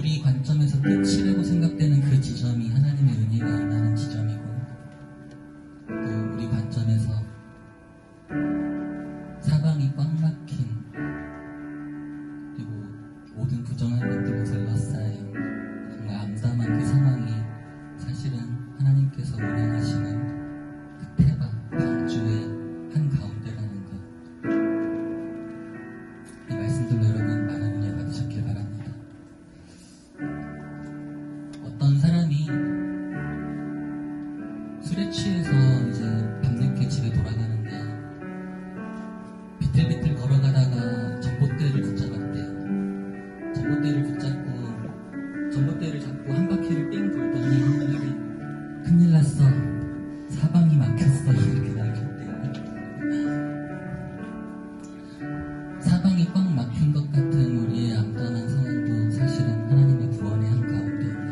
우리 관점에서 끝이라고 생각되는 그 지점이 하나님의 은혜가 임하는 지점이고, 또 우리 관점에서 사방이 꽉 막힌, 그리고 모든 부정한 것들로 둘러싸인 정말 암담한 그 상황이 사실은 하나님께서 운행하시는 그 태바, 방주의 한가운데라는 것, 이 말씀들로 여러분 많은 은혜 받으셨길 바랍니다. 어떤 사람이 술에 취해서 이제 밤늦게 집에 돌아가는데 비틀비틀 걸어가다가 전봇대를 붙잡았대요. 전봇대를 잡고 한 바퀴를 삥 돌더니 큰일 났어, 사방이 막혔어, 이렇게 나오셨대요. 사방이 꽉 막힌 것 같은 우리의 암담한 상황도 사실은 하나님의 구원의 한가운데입니다.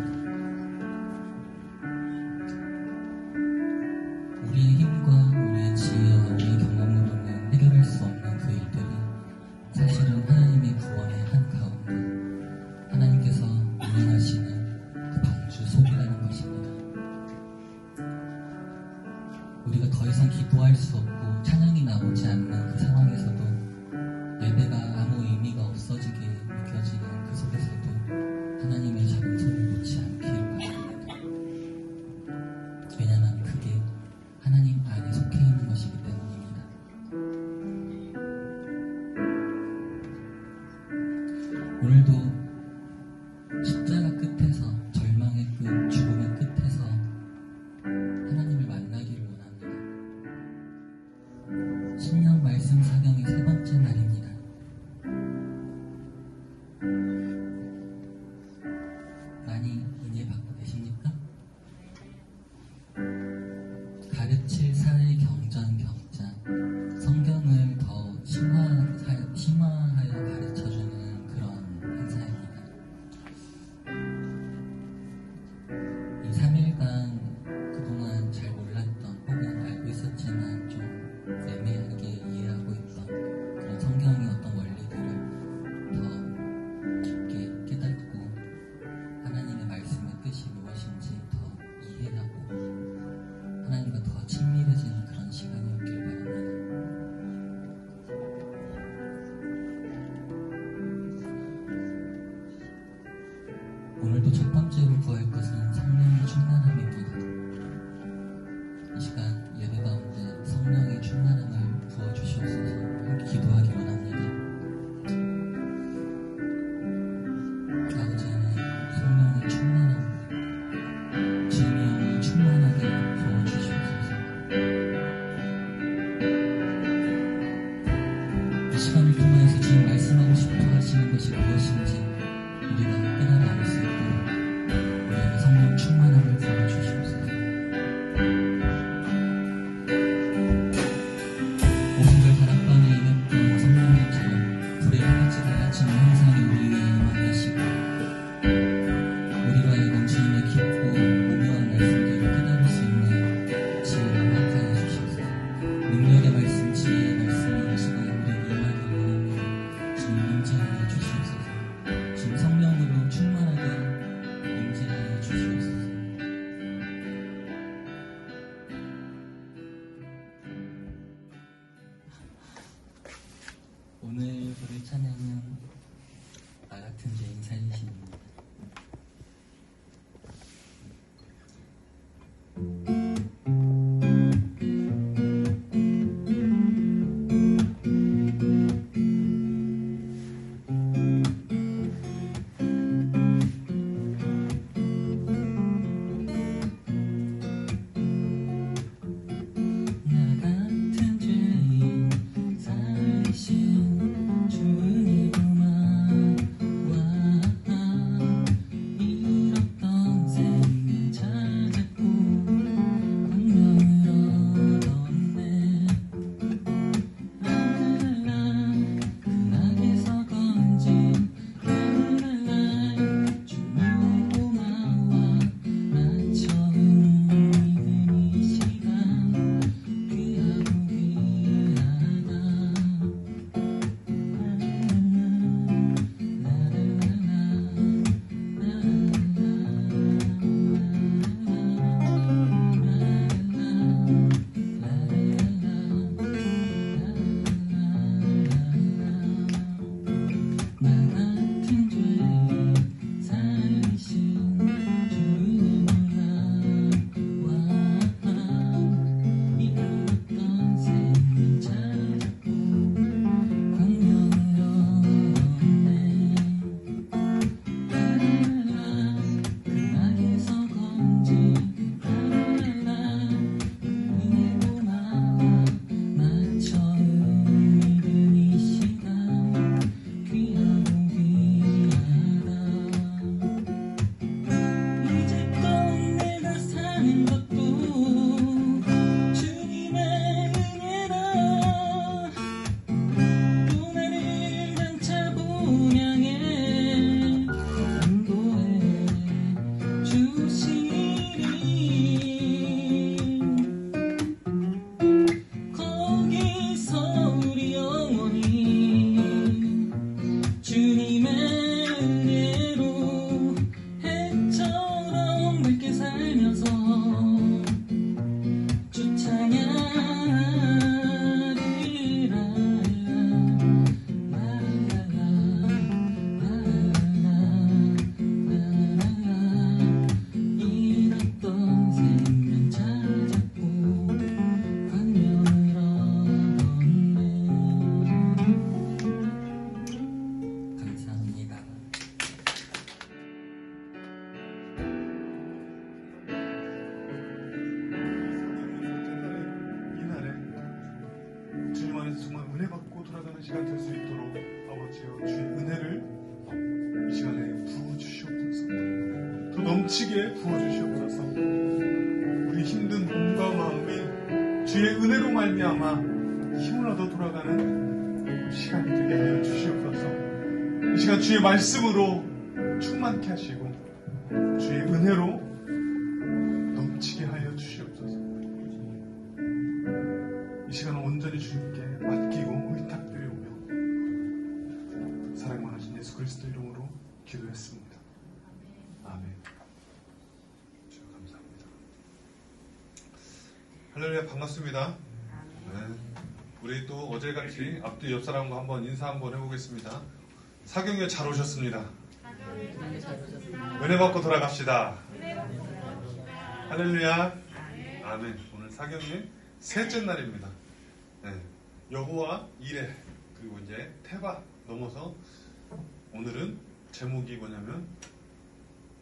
우리의 힘과 우리의 지혜와 우리의 경험으로는 해결할 수 없는 그 일들이 사실은 하나님의 구원의 한가운데 하나님께서 운행하시는 그 방주 속이라는 것입니다. 우리가 더 이상 기도할 수 없고 찬양이 나오지 않는 그 상황에서도, 예배가 아무 의미가 없어지게 느껴지는 그 속에서도 하나님의 작은 손을 놓지 않기를 바랍니다. 왜냐하면 그게 하나님 안에 속해 있는 것이기 때문입니다. 오늘도 십자가 끝에서, 절망의 끝, 죽음의 끝에서 하나님을 만나기를 원합니다. 신약 말씀 사경의 세 번째 날입니다. 많이 은혜 받고 계십니까? 가르칠 사회 경전 격자, 성경을 더 심화하여 가르쳐주는 그런 행사입니다. 이 3일간 그동안 잘 몰랐던, 혹은 알고 있었지만 좀 애매하게 이해하고 있던 그런 성경의 어떤 원리들을 더 깊게 깨닫고 하나님의 말씀의 뜻이 무엇인지 더 이해하고 하나님과 더 친밀해지는 그런 시간이 오길 바랍니다. 오늘도 첫 번째로 구할 것은 성령의 충만함입니다. 이 시간 예배 가운데 성령의 충만함을 부어주시옵소서 함께 기도하기 원합니다. 아버지 하나님, 성령의 충만함, 주님의 영을 충만하게 부어주시옵소서. 이 시간을 통하여서 지금 말씀하고 싶어 하시는 것이 무엇인지 우리가 깨달아 알 수 있도록 우리에게 성령 기도하는 시간 될 수 있도록 아버지여 주의 은혜를 이 시간에 부어주시옵소서. 더 넘치게 부어주시옵소서. 우리 힘든 몸과 마음이 주의 은혜로 말미암아 힘을 얻어 돌아가는 시간이 되게 하여 주시옵소서. 이 시간 주의 말씀으로 충만케 하시고 주의 은혜로 넘치게 하여 주시옵소서. 이 시간은 온전히 주님께 맡기고 의탁드리오며 사랑 많으신 예수 그리스도 이름으로 기도했습니다. 아멘. 주여 감사합니다. 할렐루야, 반갑습니다. 네. 우리 또 어제같이 앞뒤 옆 사람과 한번 인사 한번 해보겠습니다. 사경에 잘 오셨습니다. 은혜 받고 돌아갑시다. 할렐루야. 아멘. 오늘 사경의 셋째 날입니다. 네. 여호와 이레 그리고 이제 테바 넘어서 오늘은 제목이 뭐냐면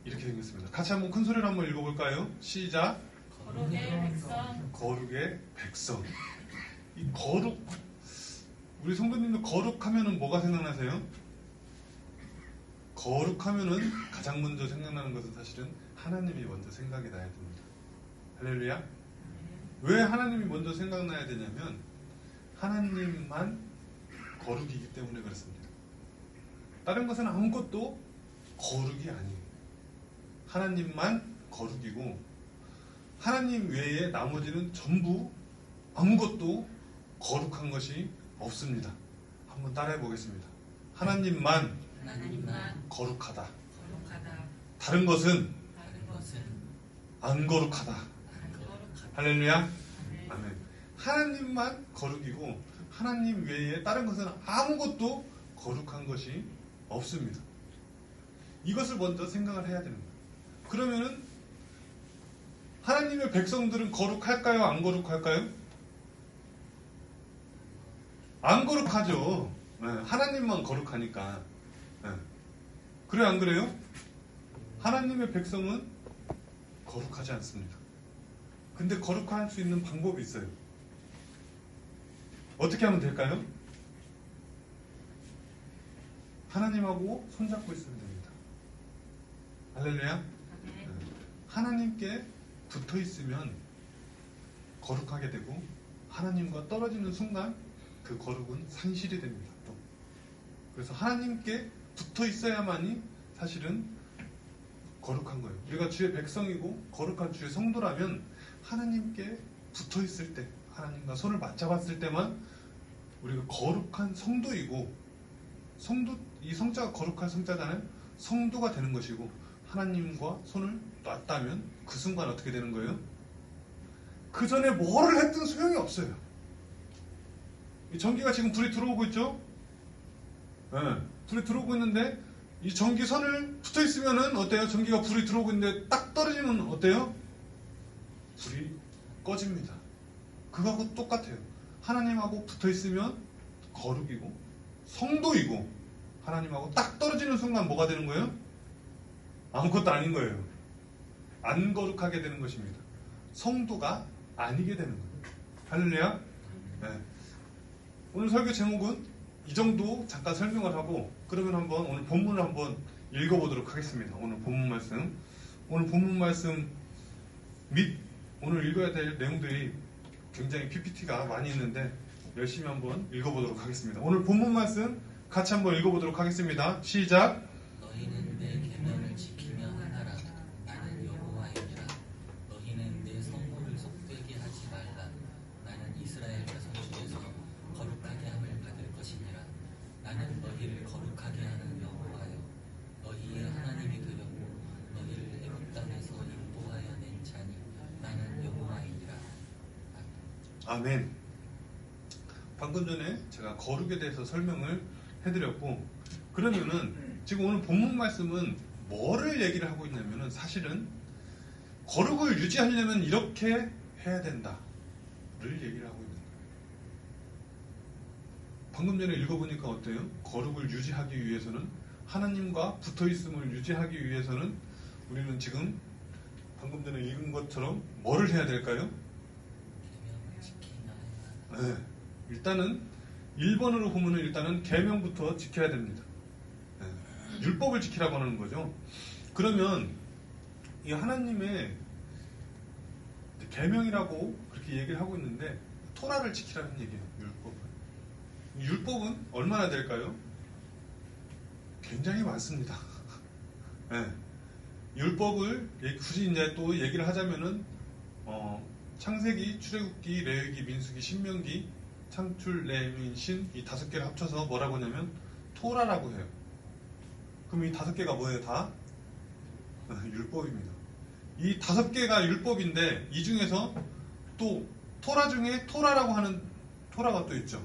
이렇게 생겼습니다. 같이 한번 큰 소리로 한번 읽어볼까요? 시작. 거룩의 백성. 거룩의 백성. 이 거룩, 우리 성도님들 거룩하면은 뭐가 생각나세요? 거룩하면은 가장 먼저 생각나는 것은 사실은 하나님이 먼저 생각이 나야 됩니다. 할렐루야. 왜 하나님이 먼저 생각나야 되냐면 하나님만 거룩이기 때문에 그렇습니다. 다른 것은 아무것도 거룩이 아니에요. 하나님만 거룩이고 하나님 외에 나머지는 전부 아무것도 거룩한 것이 없습니다. 한번 따라해 보겠습니다. 하나님만 거룩하다. 다른 것은 안 거룩하다. 할렐루야. 아멘. 하나님만 거룩이고 하나님 외에 다른 것은 아무것도 거룩한 것이 없습니다. 이것을 먼저 생각을 해야 됩니다. 그러면은 하나님의 백성들은 거룩할까요? 안 거룩할까요? 안 거룩하죠. 네, 하나님만 거룩하니까. 네. 그래요, 안 그래요? 하나님의 백성은 거룩하지 않습니다. 근데 거룩할 수 있는 방법이 있어요. 어떻게 하면 될까요? 하나님하고 손잡고 있으면 됩니다. 할렐루야. 네. 하나님께 붙어 있으면 거룩하게 되고 하나님과 떨어지는 순간 그 거룩은 상실이 됩니다. 또. 그래서 하나님께 붙어 있어야만이 사실은 거룩한 거예요. 우리가 주의 백성이고 거룩한 주의 성도라면 하나님께 붙어 있을 때, 하나님과 손을 맞잡았을 때만 우리가 거룩한 성도이고, 성도, 이 성자가 거룩한 성자잖아요. 성도가 되는 것이고, 하나님과 손을 놨다면 그 순간 어떻게 되는 거예요? 그 전에 뭐를 했든 소용이 없어요. 이 전기가 지금 불이 들어오고 있죠? 네, 불이 들어오고 있는데 이 전기선을 붙어 있으면은 어때요? 전기가 불이 들어오고 있는데 딱 떨어지면 어때요? 불이 꺼집니다. 그거하고 똑같아요. 하나님하고 붙어 있으면 거룩이고 성도이고 하나님하고 딱 떨어지는 순간 뭐가 되는 거예요? 아무것도 아닌 거예요. 안 거룩하게 되는 것입니다. 성도가 아니게 되는 거예요. 할렐루야. 네. 오늘 설교 제목은 이 정도 잠깐 설명을 하고 그러면 한번 오늘 본문을 한번 읽어보도록 하겠습니다. 오늘 본문 말씀 및 오늘 읽어야 될 내용들이 굉장히 PPT가 많이 있는데 열심히 한번 읽어보도록 하겠습니다. 오늘 본문 말씀 같이 한번 읽어보도록 하겠습니다. 시작. 너희는 내 계명을 지키며 하나라. 나는 여호와이니라. 너희는 내 성물을 속되게 하지 말라. 나는 이스라엘 자손 중에서 거룩하게 함을 받을 것이니라. 나는 너희를 거룩하게 하는 여호와여. 너희의 하나님이 되려고 너희를 애굽 땅에서 인도하여 낸 자니 나는 여호와이니라. 아멘. 방금 전에 제가 거룩에 대해서 설명을 해드렸고, 그러면은 지금 오늘 본문 말씀은 뭐를 얘기를 하고 있냐면은 사실은 거룩을 유지하려면 이렇게 해야 된다를 얘기를 하고 있는 거예요. 방금 전에 읽어보니까 어때요? 거룩을 유지하기 위해서는 하나님과 붙어있음을 유지하기 위해서는 우리는 지금 방금 전에 읽은 것처럼 뭐를 해야 될까요? 계명을 지키며 하나라. 네, 일단은 1번으로 보면은 일단은 계명부터 지켜야 됩니다. 율법을 지키라고 하는 거죠. 그러면 이 하나님의 계명이라고 그렇게 얘기를 하고 있는데 토라를 지키라는 얘기예요. 율법은 얼마나 될까요? 굉장히 많습니다. 네. 율법을 굳이 이제 또 얘기를 하자면은 창세기, 출애굽기, 레위기, 민수기, 신명기, 창출, 레민, 신 이 5개를 합쳐서 뭐라고 하냐면 토라라고 해요. 그럼 이 5개가 뭐예요? 다 율법입니다. 이 5개가 율법인데 이 중에서 또 토라 중에 토라라고 하는 토라가 또 있죠.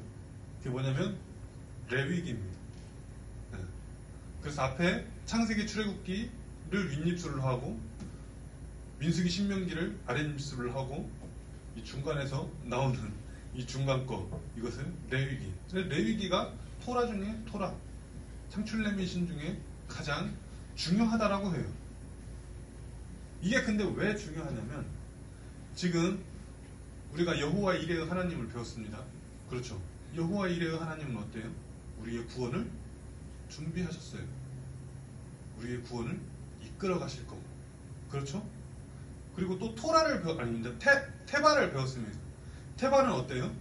그게 뭐냐면 레위기입니다. 네. 그래서 앞에 창세기, 출애굽기를 윗입술로 하고 민수기, 신명기를 아랫입술로 하고 이 중간에서 나오는 이 중간 거 이것은 레위기. 레위기가 토라 중에 토라, 창출, 레민, 신 중에 가장 중요하다라고 해요. 이게 근데 왜 중요하냐면 지금 우리가 여호와 이레의 하나님을 배웠습니다. 그렇죠. 여호와 이레의 하나님은 어때요? 우리의 구원을 준비하셨어요. 우리의 구원을 이끌어 가실 거고. 그렇죠? 그리고 또 토라를 테바를 배웠습니다. 테바는 어때요?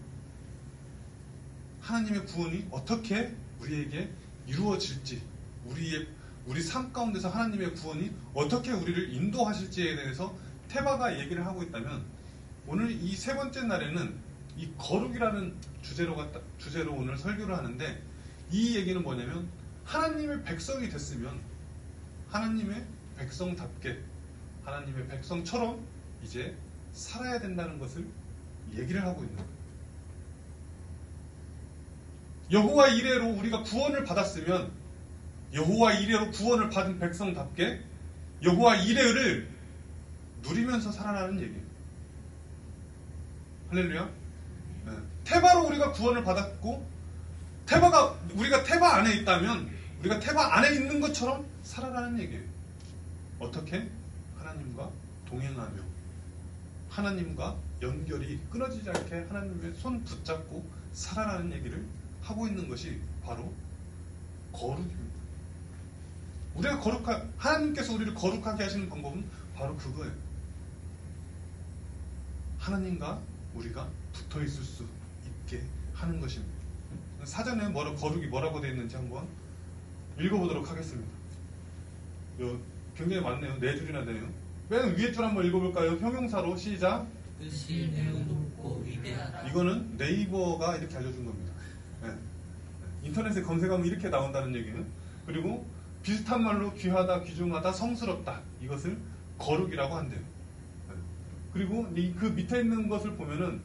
하나님의 구원이 어떻게 우리에게 이루어질지, 우리 삶 가운데서 하나님의 구원이 어떻게 우리를 인도하실지에 대해서 테바가 얘기를 하고 있다면, 오늘 이 세 번째 날에는 이 거룩이라는 주제로 오늘 설교를 하는데, 이 얘기는 뭐냐면 하나님의 백성이 됐으면 하나님의 백성답게 하나님의 백성처럼 이제 살아야 된다는 것을 얘기를 하고 있는 거예요. 여호와 이레로 우리가 구원을 받았으면 여호와 이레로 구원을 받은 백성답게 여호와 이레를 누리면서 살아라는 얘기예요. 할렐루야. 네. 테바로 우리가 구원을 받았고 우리가 테바 안에 있다면 우리가 테바 안에 있는 것처럼 살아라는 얘기예요. 어떻게? 하나님과 동행하며 하나님과 연결이 끊어지지 않게 하나님의 손 붙잡고 살아라는 얘기를 하고 있는 것이 바로 거룩입니다. 하나님께서 우리를 거룩하게 하시는 방법은 바로 그거예요. 하나님과 우리가 붙어 있을 수 있게 하는 것입니다. 사전에 거룩이 뭐라고 되어 있는지 한번 읽어보도록 하겠습니다. 굉장히 많네요. 4줄이나 되네요. 맨 위에 줄 한번 읽어볼까요? 형용사로 시작. 뜻이 매우 높고 위대하다. 이거는 네이버가 이렇게 알려준 겁니다. 네. 인터넷에 검색하면 이렇게 나온다는 얘기는. 그리고 비슷한 말로 귀하다, 귀중하다, 성스럽다. 이것을 거룩이라고 한대요. 네. 그리고 그 밑에 있는 것을 보면은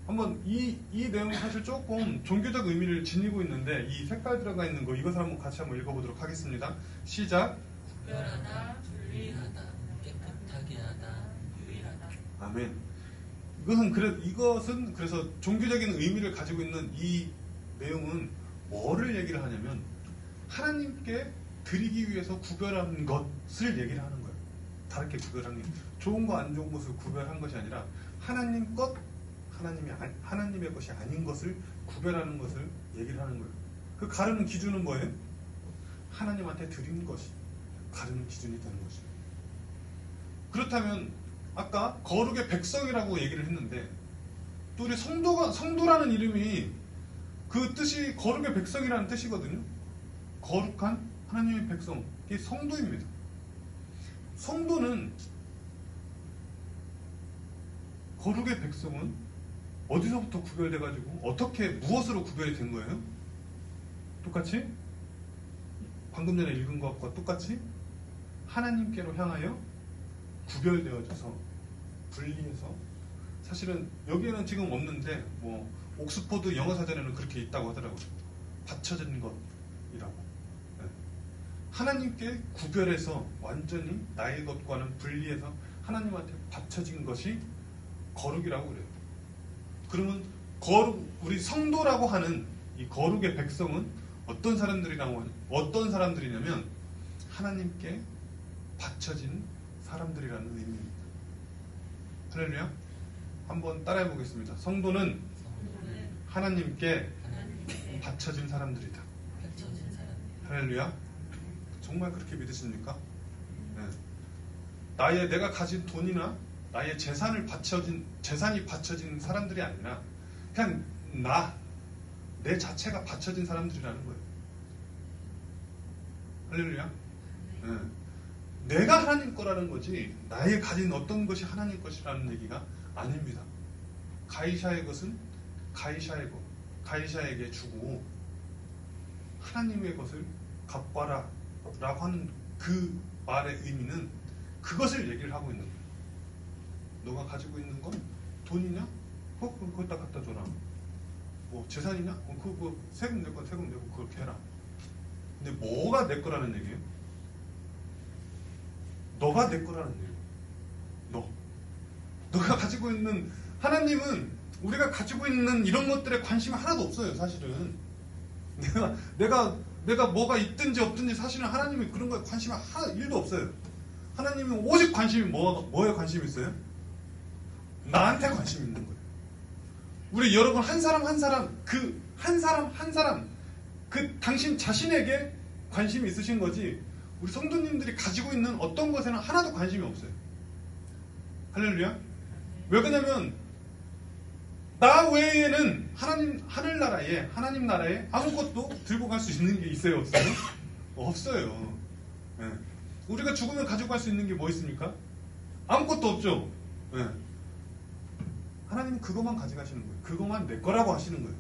한번 이 내용이 사실 조금 종교적 의미를 지니고 있는데, 이 색깔 들어가 있는 거 이것을 한번 같이 한번 읽어보도록 하겠습니다. 시작. 특별하다, 불리하다, 깨끗하게 하다, 유일하다. 아멘. 이것은 그래서 종교적인 의미를 가지고 있는 이 내용은 뭐를 얘기를 하냐면 하나님께 드리기 위해서 구별한 것을 얘기를 하는 거예요. 다르게 구별한 게 좋은 거 안 좋은 것을 구별한 것이 아니라 하나님 것, 하나님의 것이 아닌 것을 구별하는 것을 얘기를 하는 거예요. 그 가르는 기준은 뭐예요? 하나님한테 드린 것이 가르는 기준이 되는 것이에요. 그렇다면 아까 거룩의 백성이라고 얘기를 했는데, 또 우리 성도라는 이름이 그 뜻이 거룩의 백성이라는 뜻이거든요. 거룩한 하나님의 백성, 이게 성도입니다. 성도는, 거룩의 백성은 어디서부터 구별돼가지고 어떻게 무엇으로 구별이 된 거예요? 똑같이 방금 전에 읽은 것과 똑같이 하나님께로 향하여 구별되어져서 분리해서, 사실은 여기에는 지금 없는데 옥스퍼드 영어사전에는 그렇게 있다고 하더라고요. 받쳐진 것이라고. 네. 하나님께 구별해서 완전히 나의 것과는 분리해서 하나님한테 받쳐진 것이 거룩이라고 그래요. 그러면 우리 성도라고 하는 이 거룩의 백성은 어떤 사람들이냐면 하나님께 받쳐진 사람들이라는 의미입니다. 할렐루야. 한번 따라해 보겠습니다. 성도는 하나님께 바쳐진 사람들이다. 펼쳐진 사람. 할렐루야. 정말 그렇게 믿으십니까? 네. 내가 가진 돈이나 나의 재산이 바쳐진 사람들이 아니라 그냥 내 자체가 바쳐진 사람들이라는 거예요. 할렐루야. 네. 내가 하나님 거라는 거지 나의 가진 어떤 것이 하나님 것이라는 얘기가 아닙니다. 가이샤의 것은 가이샤에게 주고 하나님의 것을 갚아라 라고 하는 그 말의 의미는 그것을 얘기를 하고 있는 거예요. 너가 가지고 있는 건 돈이냐? 그거 갖다 줘라. 뭐 재산이냐? 그거 세금 내고 그렇게 해라. 근데 뭐가 내 거라는 얘기예요? 너가 내 거라는 얘기예요. 너가 가지고 있는 하나님은 우리가 가지고 있는 이런 것들에 관심이 하나도 없어요. 사실은 내가 뭐가 있든지 없든지 사실은 하나님이 그런 거에 관심이 하나 1도 없어요. 하나님은 오직 관심이 뭐에 관심이 있어요? 나한테 관심이 있는 거예요. 우리 여러분 한 사람 당신 자신에게 관심이 있으신 거지 우리 성도님들이 가지고 있는 어떤 것에는 하나도 관심이 없어요. 할렐루야. 왜 그러냐면 나 외에는 하나님 나라에 아무것도 들고 갈 수 있는 게 있어요? 없어요? 없어요. 네. 우리가 죽으면 가지고 갈 수 있는 게 뭐 있습니까? 아무것도 없죠. 네. 하나님은 그것만 가져가시는 거예요. 그것만 내 거라고 하시는 거예요.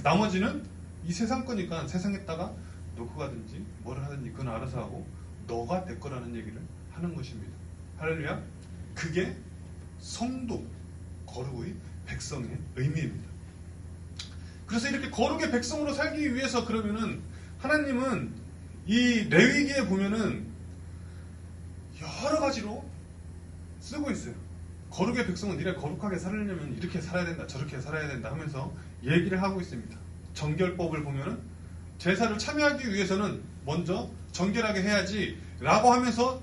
나머지는 이 세상 거니까 세상에다가 놓고 가든지 뭐를 하든지 그건 알아서 하고 너가 내 거라는 얘기를 하는 것입니다. 할렐루야. 그게 성도 거룩의 백성의 의미입니다. 그래서 이렇게 거룩의 백성으로 살기 위해서 그러면은 하나님은 이 레위기에 보면은 여러 가지로 쓰고 있어요. 거룩의 백성은 니네 거룩하게 살려면 이렇게 살아야 된다, 저렇게 살아야 된다 하면서 얘기를 하고 있습니다. 정결법을 보면은 제사를 참여하기 위해서는 먼저 정결하게 해야지 라고 하면서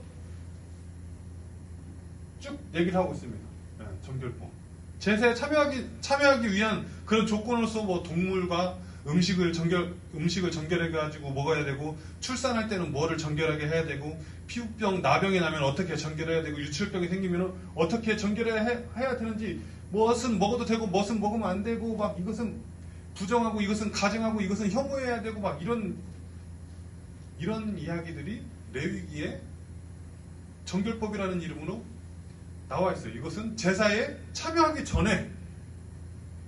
쭉 얘기를 하고 있습니다. 네, 정결법. 제사에 참여하기 위한 그런 조건으로서 뭐 동물과 음식을 정결하게 가지고 먹어야 되고 출산할 때는 뭐를 정결하게 해야 되고 피부병, 나병이 나면 어떻게 정결해야 되고 유출병이 생기면 어떻게 정결해야 되는지 무엇은 먹어도 되고 무엇은 먹으면 안 되고 막 이것은 부정하고 이것은 가증하고 이것은 혐오해야 되고 막 이런 이야기들이 레위기에 정결법이라는 이름으로 나와 있어요. 이것은 제사에 참여하기 전에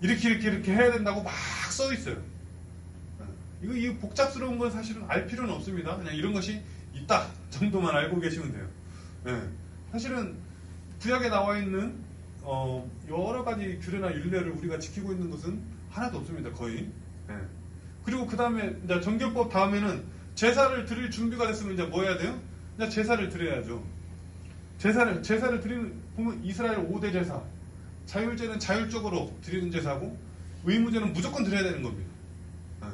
이렇게 해야 된다고 막 써 있어요. 이 복잡스러운 건 사실은 알 필요는 없습니다. 그냥 이런 것이 있다 정도만 알고 계시면 돼요. 네. 사실은 구약에 나와 있는 여러 가지 규례나 율례를 우리가 지키고 있는 것은 하나도 없습니다. 거의. 네. 그리고 그 다음에 이제 정결법 다음에는 제사를 드릴 준비가 됐으면 이제 뭐 해야 돼요? 이제 제사를 드려야죠. 제사를 보면 이스라엘 5대 제사. 자율제는 자율적으로 드리는 제사고 의무제는 무조건 드려야 되는 겁니다. 네.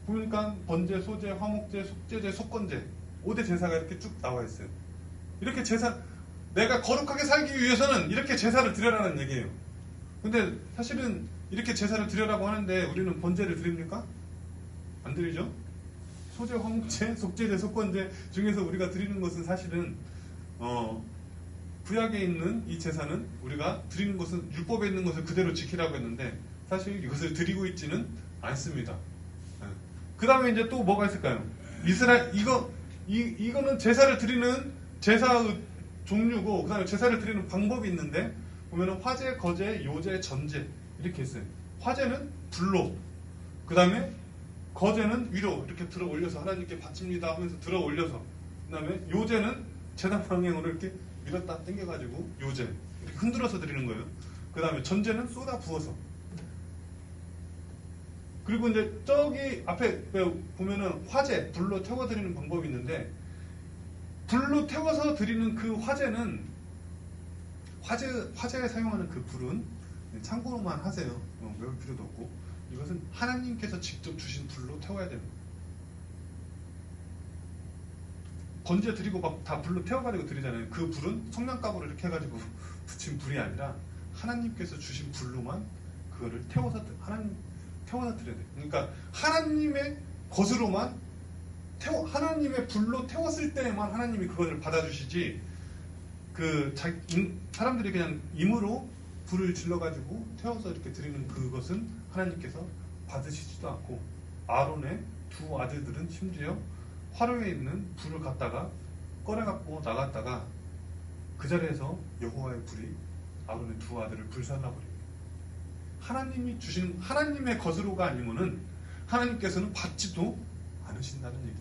보니까 번제, 소제, 화목제, 속제제, 속건제 5대 제사가 이렇게 쭉 나와 있어요. 이렇게 내가 거룩하게 살기 위해서는 이렇게 제사를 드려라는 얘기예요. 근데 사실은 이렇게 제사를 드려라고 하는데 우리는 번제를 드립니까? 안 드리죠? 소제, 화목제, 속제제, 속건제 중에서 우리가 드리는 것은 사실은 구약에 있는 이 제사는 우리가 드리는 것은 율법에 있는 것을 그대로 지키라고 했는데 사실 이것을 드리고 있지는 않습니다. 그 다음에 이제 또 뭐가 있을까요? 이거는 제사를 드리는 제사의 종류고 그 다음에 제사를 드리는 방법이 있는데 보면은 화제, 거제, 요제, 전제 이렇게 있어요. 화제는 불로, 그 다음에 거제는 위로 이렇게 들어 올려서 하나님께 바칩니다 하면서 들어 올려서, 그 다음에 요제는 제단 방향으로 이렇게 밀었다 당겨가지고 요제 이렇게 흔들어서 드리는 거예요. 그 다음에 전제는 쏟아 부어서. 그리고 이제 저기 앞에 보면은 화제, 불로 태워 드리는 방법이 있는데 불로 태워서 드리는 그 화제는 화제에 사용하는 그 불은 참고로만 하세요. 외울 필요도 없고 이것은 하나님께서 직접 주신 불로 태워야 됩니다. 번제 드리고 막 다 불로 태워가지고 드리잖아요. 그 불은 성냥갑으로 이렇게 해가지고 붙인 불이 아니라 하나님께서 주신 불로만 그거를 태워서 태워서 드려야 돼요. 그러니까 하나님의 것으로만 하나님의 불로 태웠을 때에만 하나님이 그것을 받아주시지 사람들이 그냥 임으로 불을 질러가지고 태워서 이렇게 드리는 그것은 하나님께서 받으시지도 않고 아론의 두 아들들은 심지어 화로에 있는 불을 갖다가 꺼내갖고 나갔다가 그 자리에서 여호와의 불이 아론의 두 아들을 불살라버립니다. 하나님이 주시는 하나님의 것으로가 아니면은 하나님께서는 받지도 않으신다는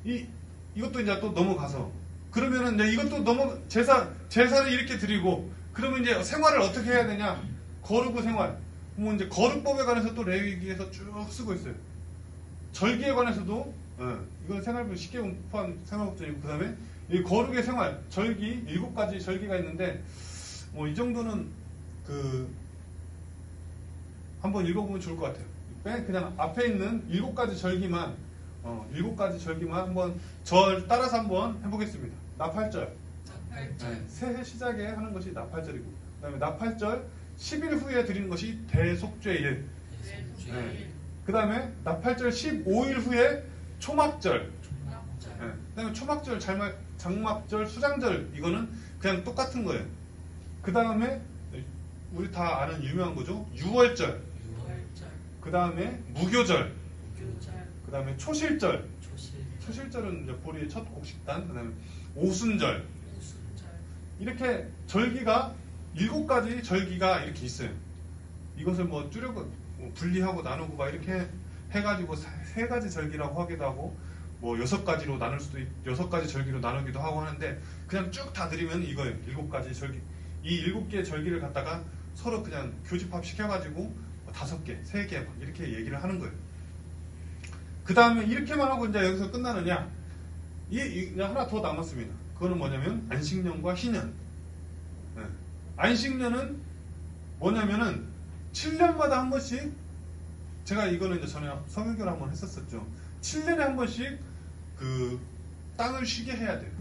얘기. 이것도 이제 또 넘어가서 그러면은 이제 이것도 제사를 이렇게 드리고 그러면 이제 생활을 어떻게 해야 되냐? 거룩의 생활. 뭐 이제 거룩법에 관해서 또 레위기에서 쭉 쓰고 있어요. 절기에 관해서도 이건 생활법 쉽게 포함 생활법전이고 그다음에 이 거룩의 생활 절기 7가지 절기가 있는데 뭐 이 정도는 한번 읽어보면 좋을 것 같아요. 그냥 앞에 있는 7가지 절기만 7가지 절기만 한번 절 따라서 한번 해보겠습니다. 나팔절. 새해 시작에 하는 것이 나팔절이고 그다음에 나팔절 10일 후에 드리는 것이 대속죄일. 그다음에 나팔절 15일 후에 초막절. 그다음에 초막절, 장막절, 수장절 이거는 그냥 똑같은 거예요. 그다음에 우리 다 아는 유명한 거죠. 6월절. 그다음에 무교절. 그다음에 초실절. 초실절은 이제 보리의 첫 곡식단. 그다음에 오순절. 이렇게 절기가 7가지 절기가 이렇게 있어요. 이것을 뭐 줄여고 분리하고 나누고 막 이렇게 해가지고 3가지 절기라고 하기도 하고 뭐 6가지로 나눌 수도 6가지 절기로 나누기도 하고 하는데 그냥 쭉 다 드리면 이거예요. 7가지 절기. 이 7개의 절기를 갖다가 서로 그냥 교집합 시켜가지고 5개, 3개 막 이렇게 얘기를 하는 거예요. 그 다음에 이렇게만 하고 이제 여기서 끝나느냐? 하나 더 남았습니다. 그거는 뭐냐면 안식년과 희년. 안식년은 뭐냐면은 7년마다 한 번씩 제가 이거는 이제 전에 성경을 한번 했었었죠. 7년에 한 번씩 그 땅을 쉬게 해야 돼요.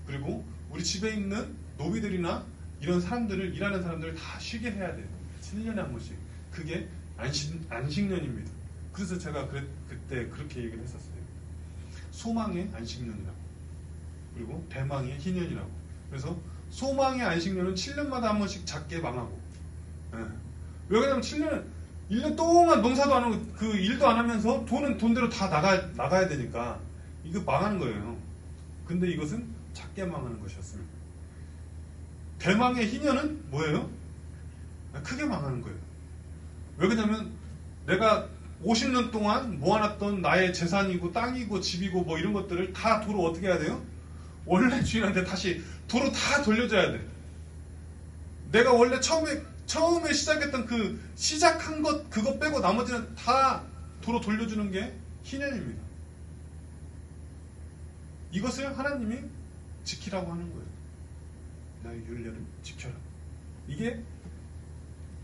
그리고 우리 집에 있는 노비들이나 이런 사람들을 일하는 사람들을 다 쉬게 해야 돼요. 7년에 한 번씩. 그게 안식년입니다. 그래서 제가 그때 그렇게 얘기를 했었어요. 소망의 안식년이라고. 그리고 대망의 희년이라고. 그래서 소망의 안식년은 7년마다 한 번씩 작게 망하고. 왜 그러냐면 1년 동안 농사도 안 하고 그 일도 안 하면서 돈은 돈대로 다 나가야 되니까 이거 망하는 거예요. 근데 이것은 작게 망하는 것이었습니다. 대망의 희년은 뭐예요? 크게 망하는 거예요. 왜 그러냐면 내가 50년 동안 모아놨던 나의 재산이고 땅이고 집이고 뭐 이런 것들을 다 도로 어떻게 해야 돼요? 원래 주인한테 다시 도로 다 돌려줘야 돼. 내가 원래 처음에 시작했던 그 시작한 것 그거 빼고 나머지는 다 도로 돌려주는 게 희년입니다. 이것을 하나님이 지키라고 하는 거예요. 나의 율례를 지켜라. 이게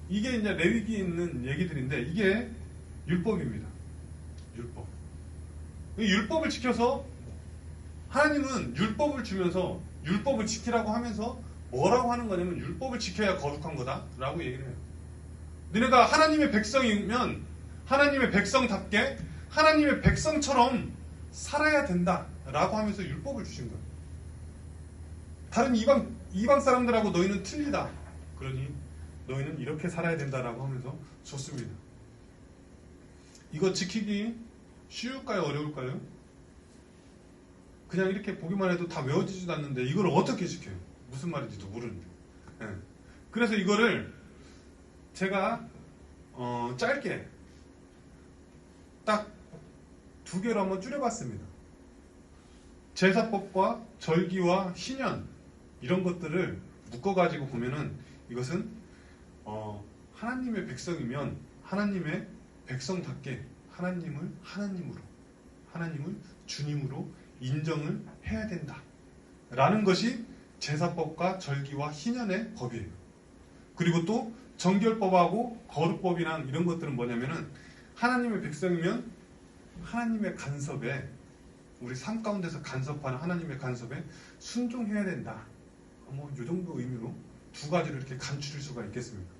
이제 레위기에 있는 얘기들인데 이게 율법입니다. 율법. 이 율법을 지켜서 하나님은 율법을 주면서 율법을 지키라고 하면서 뭐라고 하는 거냐면 율법을 지켜야 거룩한 거다라고 얘기를 해요. 너네가 하나님의 백성이면 하나님의 백성답게 하나님의 백성처럼 살아야 된다라고 하면서 율법을 주신 거예요. 다른 이방 사람들하고 너희는 틀리다. 그러니 너희는 이렇게 살아야 된다라고 하면서 줬습니다. 이거 지키기 쉬울까요? 어려울까요? 그냥 이렇게 보기만 해도 다 외워지지도 않는데 이걸 어떻게 지켜요? 무슨 말인지도 모르는데. 그래서 이거를 제가 짧게 딱 2개로 한번 줄여봤습니다. 제사법과 절기와 희년 이런 것들을 묶어가지고 보면은 이것은 하나님의 백성이면 하나님의 백성답게 하나님을 주님으로 인정을 해야 된다 라는 것이 제사법과 절기와 희년의 법이에요. 그리고 또 정결법하고 거룩법이나 이런 것들은 뭐냐면은 하나님의 백성이면 하나님의 간섭에 우리 삶 가운데서 간섭하는 하나님의 간섭에 순종해야 된다. 뭐 이 정도 의미로 2가지로 이렇게 간추릴 수가 있겠습니다.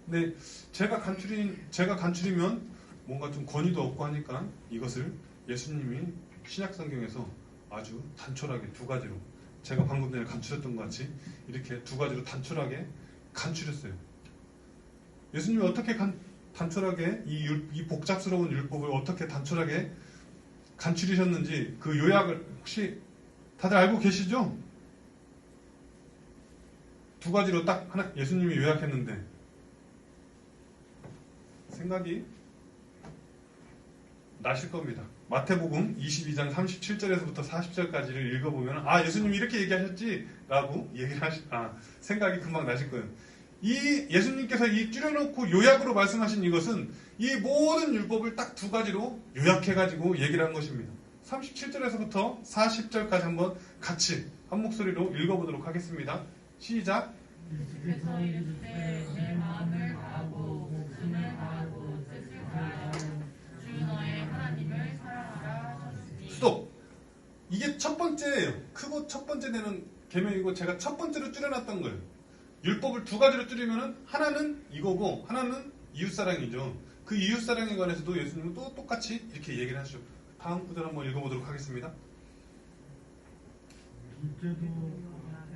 근데 제가 간추리면 뭔가 좀 권위도 없고 하니까 이것을 예수님이 신약성경에서 아주 단촐하게 두 가지로, 제가 방금 전에 간추렸던 것 같이 이렇게 두 가지로 단촐하게 간추렸어요. 예수님이 어떻게 단촐하게 이 복잡스러운 율법을 어떻게 단촐하게 간추리셨는지 그 요약을 혹시 다들 알고 계시죠? 두 가지로 딱 하나 예수님이 요약했는데 생각이 나실 겁니다. 마태복음 22장 37절에서부터 40절까지를 읽어보면 예수님이 이렇게 얘기하셨지 라고 생각이 금방 나실 거예요. 이 예수님께서 이 줄여놓고 요약으로 말씀하신 이것은 이 모든 율법을 딱 두 가지로 요약해가지고 얘기를 한 것입니다. 37절에서부터 40절까지 한번 같이 한 목소리로 읽어보도록 하겠습니다. 시작. 그래서 이르되 내 마음을 다하고 목숨을 다하고 뜻을 다하여 주 너의 하나님을 사랑하라 하셨으니. 스톱. 이게 첫 번째예요. 크고 첫 번째 되는 계명이고 제가 첫 번째로 줄여놨던 거예요. 율법을 두 가지로 줄이면은 하나는 이거고 하나는 이웃사랑이죠. 그 이웃사랑에 관해서도 예수님은 또 똑같이 이렇게 얘기를 하시죠. 다음 구절 한번 읽어보도록 하겠습니다.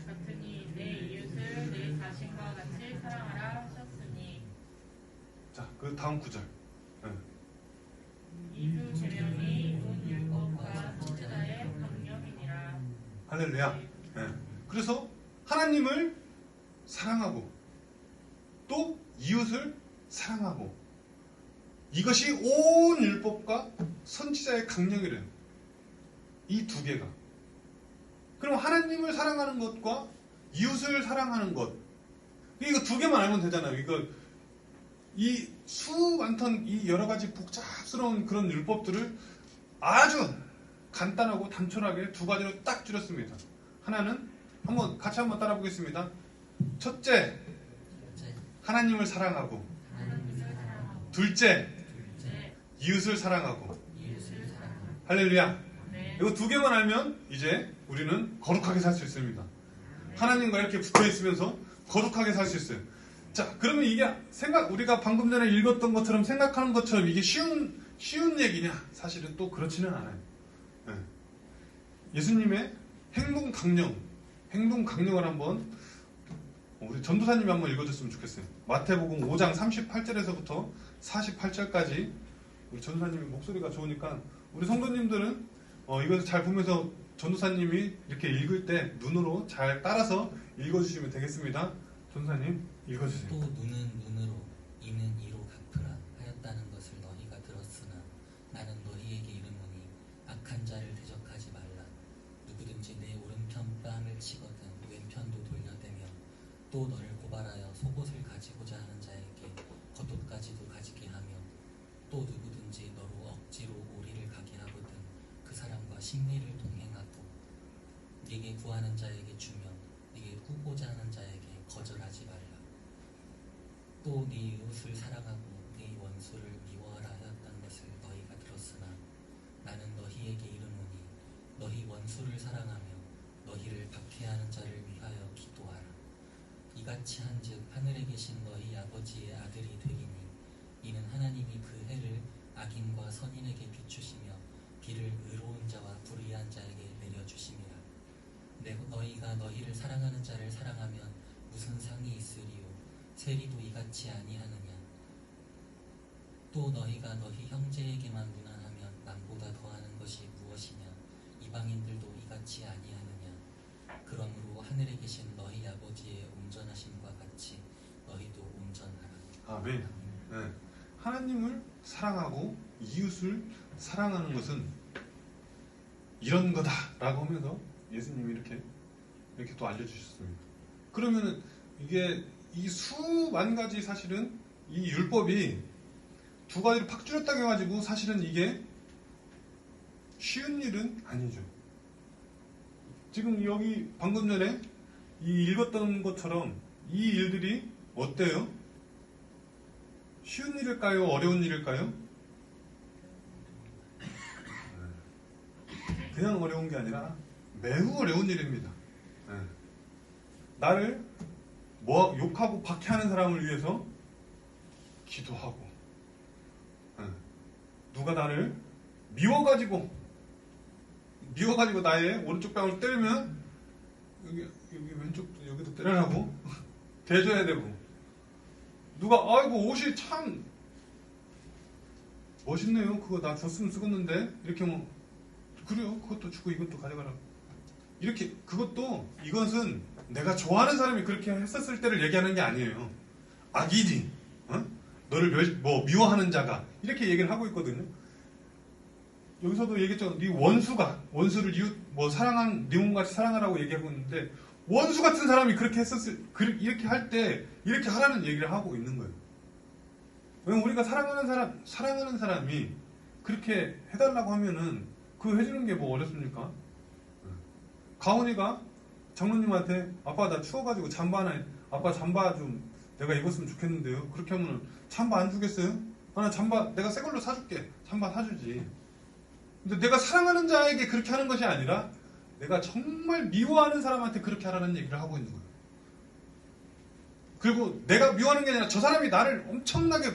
같으니 내 이웃을 내 자신과 같이 사랑하라 하셨으니. 자, 그 다음 구절. 이 두 계명이 온 율법과 선지자의 강령이니라. 할렐루야. 그래서 하나님을 사랑하고 또 이웃을 사랑하고 이것이 온 율법과 선지자의 강령이래요. 이 두 개가. 그럼 하나님을 사랑하는 것과 이웃을 사랑하는 것, 이거 두 개만 알면 되잖아요. 이거 이 수 많던 이 여러 가지 복잡스러운 그런 율법들을 아주 간단하고 단촐하게 두 가지로 딱 줄였습니다. 하나는 같이 한번 따라 보겠습니다. 첫째, 하나님을 사랑하고, 둘째, 이웃을 사랑하고. 할렐루야. 이거 두 개만 알면 이제 우리는 거룩하게 살 수 있습니다. 하나님과 이렇게 붙어 있으면서 거룩하게 살 수 있어요. 자, 그러면 이게 우리가 방금 전에 읽었던 것처럼 생각하는 것처럼 이게 쉬운 얘기냐? 사실은 또 그렇지는 않아요. 예수님의 행동 강령을 한번 우리 전도사님이 한번 읽어줬으면 좋겠어요. 마태복음 5장 38절에서부터 48절까지 우리 전도사님이 목소리가 좋으니까 우리 성도님들은 이것을 잘 보면서 전도사님이 이렇게 읽을 때 눈으로 잘 따라서 읽어주시면 되겠습니다. 전도사님 읽어주세요. 또 눈은 눈으로 이는 이로 갚으라 하였다는 것을 너희가 들었으나 나는 너희에게 이르노니 악한 자를 대적하지 말라. 누구든지 내 오른편 뺨을 치거든 왼편도 돌려대며 또 너를 고발하여 속옷을 가지고자 하는 자에게 겉옷까지도 가지게 하며 또 누구든지 너로 억지로 오리를 가게 하거든 그 사람과 식리를 동행하고 네게 구하는 자에게 주며 네게 꾸고자 하는 자에게 거절하지 말라. 또 네 이웃을 사랑하고 네 원수를 미워하라 하였다는 것을 너희가 들었으나 나는 너희에게 이르노니 너희 원수를 사랑하며 너희를 박해하는 자를 위하여 기도하라. 이같이 한즉 하늘에 계신 너희 아버지의 아들이 되리니 이는 하나님이 그 해를 악인과 선인에게 비추시며 비를 의로운 자와 불의한 자에게 내려주심이라. 너희가 너희를 사랑하는 자를 사랑하면 무슨 상이 있으리요? 세리도 이같이 아니하느냐? 또 너희가 너희 형제에게만 무난하면 남보다 더하는 것이 무엇이냐? 이방인들도 이같이 아니하느냐? 그러므로 하늘에 계신 너희 아버지의 온전하심과 같이 너희도 온전하라. 아멘. 하나님을 사랑하고 이웃을 사랑하는 것은 이런 거다라고 하면서 예수님이 이렇게 또 알려주셨습니다. 그러면은 이게 이 수만 가지 사실은 이 율법이 두 가지로 팍 줄였다고 해가지고 사실은 이게 쉬운 일은 아니죠. 지금 여기 방금 전에 이 읽었던 것처럼 이 일들이 어때요? 쉬운 일일까요? 어려운 일일까요? 그냥 어려운 게 아니라 매우 어려운 일입니다. 나를 욕하고 박해하는 사람을 위해서 기도하고, 누가 나를 미워가지고 나의 오른쪽 뺨을 때리면 여기 왼쪽 여기도 때리라고 대줘야 되고, 누가 아이고 옷이 참 멋있네요, 그거 나 줬으면 쓰겠는데, 이렇게 하면 그래요, 그것도 주고 이것도 가져가라, 이렇게. 이것은 내가 좋아하는 사람이 그렇게 했었을 때를 얘기하는 게 아니에요. 악인이 너를 미워하는 자가 이렇게 얘기를 하고 있거든요. 여기서도 얘기했죠. 네 원수를 이웃 네 몸같이 사랑하라고 얘기하고 있는데, 원수 같은 사람이 그렇게 이렇게 할 때 이렇게 하라는 얘기를 하고 있는 거예요. 왜냐면 우리가 사랑하는 사람이 그렇게 해달라고 하면은 그거 해주는 게 뭐 어렵습니까? 가온이가 장로님한테 아빠 나 추워가지고 아빠 잠바 좀 내가 입었으면 좋겠는데요, 그렇게 하면 잠바 안 주겠어요? 나 잠바 내가 새 걸로 사줄게. 잠바 사주지. 근데 내가 사랑하는 자에게 그렇게 하는 것이 아니라 내가 정말 미워하는 사람한테 그렇게 하라는 얘기를 하고 있는 거예요. 그리고 내가 미워하는 게 아니라 저 사람이 나를 엄청나게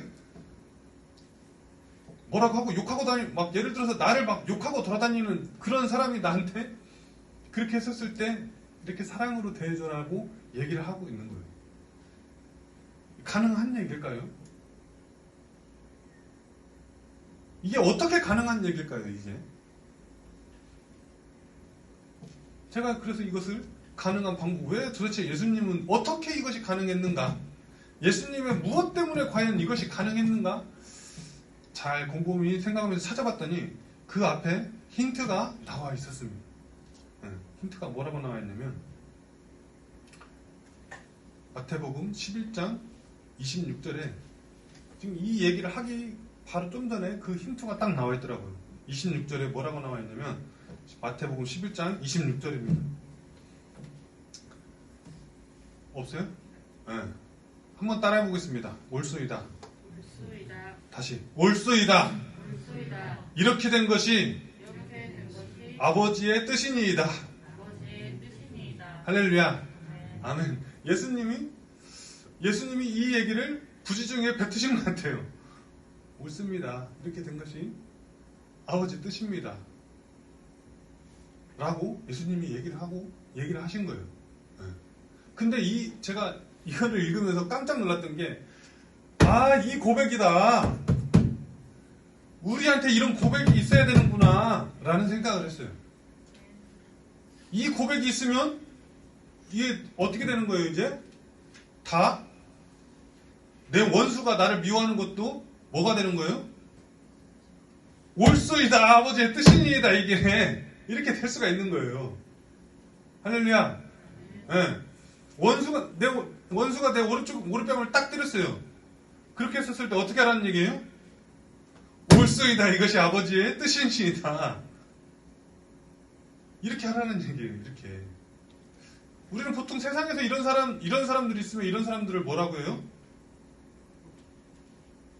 뭐라고 하고 욕하고 막 예를 들어서 나를 막 욕하고 돌아다니는 그런 사람이 나한테 그렇게 했었을 때 이렇게 사랑으로 대해줘라고 얘기를 하고 있는 거예요. 가능한 얘기일까요? 이게 어떻게 가능한 얘기일까요, 이게? 제가 그래서 이것을 가능한 방법, 왜 도대체 예수님은 어떻게 이것이 가능했는가? 예수님의 무엇 때문에 과연 이것이 가능했는가? 잘 곰곰이 생각하면서 찾아봤더니 그 앞에 힌트가 나와 있었습니다. 힌트가 뭐라고 나와 있냐면 마태복음 11장 26절에 지금 이 얘기를 하기 바로 좀 전에 그 힌트가 딱 나와 있더라고요. 26절에 뭐라고 나와 있냐면 마태복음 11장 26절입니다. 없어요? 네. 한번 따라해 보겠습니다. 올소이다. 다시 올소이다. 이렇게 된 것이 아버지의 뜻이니이다. 할렐루야. 아멘. 예수님이 이 얘기를 부지중에 뱉으신 것 같아요. 옳습니다. 이렇게 된 것이 아버지 뜻입니다. 라고 예수님이 얘기를 하신 거예요. 근데 제가 이거를 읽으면서 깜짝 놀랐던 게, 이 고백이다. 우리한테 이런 고백이 있어야 되는구나. 라는 생각을 했어요. 이 고백이 있으면 이게 어떻게 되는 거예요, 이제? 다 내 원수가 나를 미워하는 것도 뭐가 되는 거예요? 옳소이다. 아버지의 뜻이니이다. 이게 이렇게 될 수가 있는 거예요. 할렐루야. 네. 원수가 내 오른뺨을 딱 때렸어요. 그렇게 했었을 때 어떻게 하라는 얘기예요? 옳소이다. 이것이 아버지의 뜻이니이다. 이렇게 하라는 얘기예요. 이렇게. 우리는 보통 세상에서 이런 사람들이 있으면 이런 사람들을 뭐라고 해요?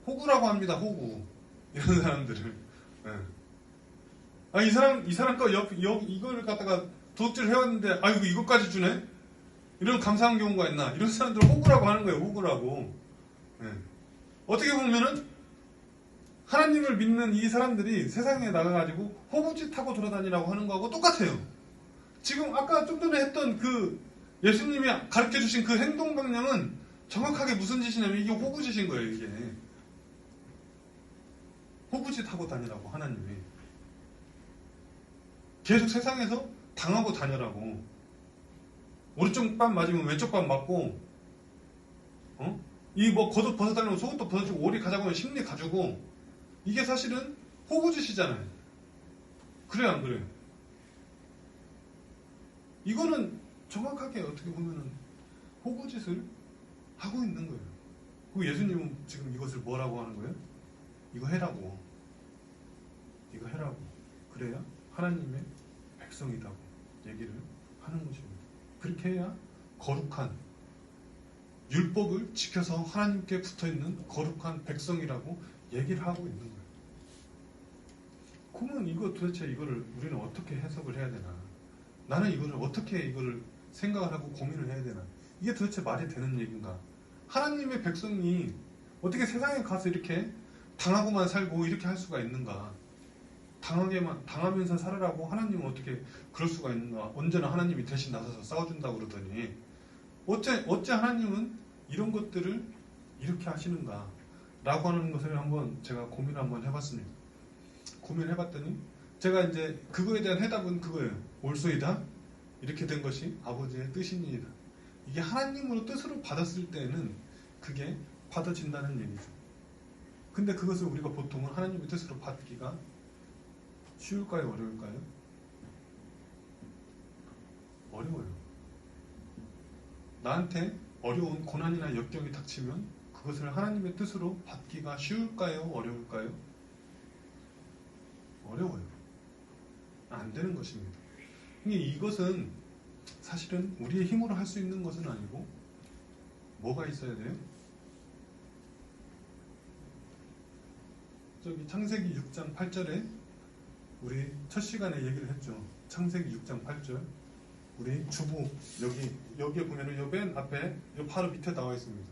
호구라고 합니다. 호구. 이런 사람들을. 네. 이 사람 거 이거를 갖다가 도둑질 해왔는데, 아이고 이것까지 주네? 이런 감사한 경우가 있나? 이런 사람들을 호구라고 하는 거예요. 호구라고. 네. 어떻게 보면은 하나님을 믿는 이 사람들이 세상에 나가가지고 호구짓 하고 돌아다니라고 하는 거하고 똑같아요. 지금 아까 좀 전에 했던 그 예수님이 가르쳐주신 그 행동 방향은 정확하게 무슨 짓이냐면 이게 호구짓인 거예요. 이게 호구짓 하고 다니라고 하나님이 계속 세상에서 당하고 다니라고. 오른쪽 뺨 맞으면 왼쪽 뺨 맞고, 이 겉옷 벗어달라면 속옷도 벗어주고, 오리 가자고 하면 심리 가지고, 이게 사실은 호구짓이잖아요. 그래요, 안 그래요? 이거는 정확하게 어떻게 보면은 호구짓을 하고 있는 거예요. 그리고 예수님은 지금 이것을 뭐라고 하는 거예요? 이거 해라고. 이거 해라고. 그래야 하나님의 백성이라고 얘기를 하는 것입니다. 그렇게 해야 거룩한 율법을 지켜서 하나님께 붙어있는 거룩한 백성이라고 얘기를 하고 있는 거예요. 그러면 도대체 이거를 우리는 어떻게 해석을 해야 되나? 나는 어떻게 생각을 하고 고민을 해야 되나? 이게 도대체 말이 되는 얘기인가? 하나님의 백성이 어떻게 세상에 가서 이렇게 당하고만 살고 이렇게 할 수가 있는가? 당하면서 살아라고 하나님은 어떻게 그럴 수가 있는가? 언제나 하나님이 대신 나서서 싸워준다고 그러더니 어째 하나님은 이런 것들을 이렇게 하시는가? 라고 하는 것을 한번 제가 고민을 한번 해봤습니다. 고민해봤더니 제가 이제 그거에 대한 해답은 그거예요. 올소이다. 이렇게 된 것이 아버지의 뜻입니다. 이게 하나님으로 뜻으로 받았을 때는 그게 받아진다는 얘기죠. 근데 그것을 우리가 보통은 하나님의 뜻으로 받기가 쉬울까요? 어려울까요? 어려워요. 나한테 어려운 고난이나 역경이 닥치면 그것을 하나님의 뜻으로 받기가 쉬울까요? 어려울까요? 어려워요. 안 되는 것입니다. 이것은 사실은 우리의 힘으로 할 수 있는 것은 아니고 뭐가 있어야 돼요? 저기 창세기 6장 8절에 우리 첫 시간에 얘기를 했죠. 창세기 6장 8절. 우리 주부 여기에 보면은 요 맨 앞에 요 바로 밑에 나와 있습니다.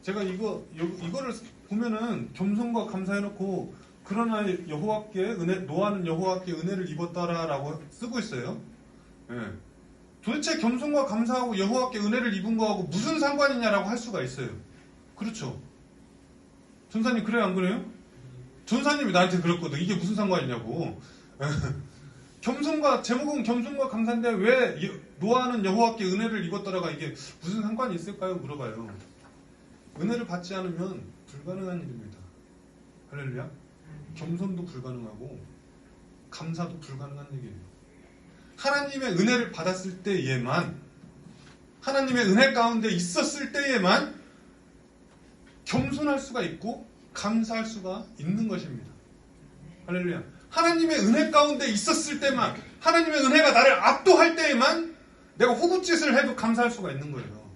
제가 이거를 보면은 겸손과 감사해놓고 그러나 여호와께 노아는 여호와께 은혜를 입었더라라고 쓰고 있어요. 예. 도대체 겸손과 감사하고 여호와께 은혜를 입은 거하고 무슨 상관이냐라고 할 수가 있어요. 그렇죠? 전사님 그래요 안 그래요? 전사님이 나한테 그랬거든. 이게 무슨 상관이냐고. 제목은 겸손과 감사인데 왜 노아는 여호와께 은혜를 입었더라가 이게 무슨 상관이 있을까요? 물어봐요. 은혜를 받지 않으면 불가능한 일입니다. 할렐루야. 겸손도 불가능하고 감사도 불가능한 얘기예요. 하나님의 은혜를 받았을 때에만, 하나님의 은혜 가운데 있었을 때에만 겸손할 수가 있고 감사할 수가 있는 것입니다. 할렐루야. 하나님의 은혜 가운데 있었을 때만, 하나님의 은혜가 나를 압도할 때에만 내가 호구짓을 해도 감사할 수가 있는 거예요.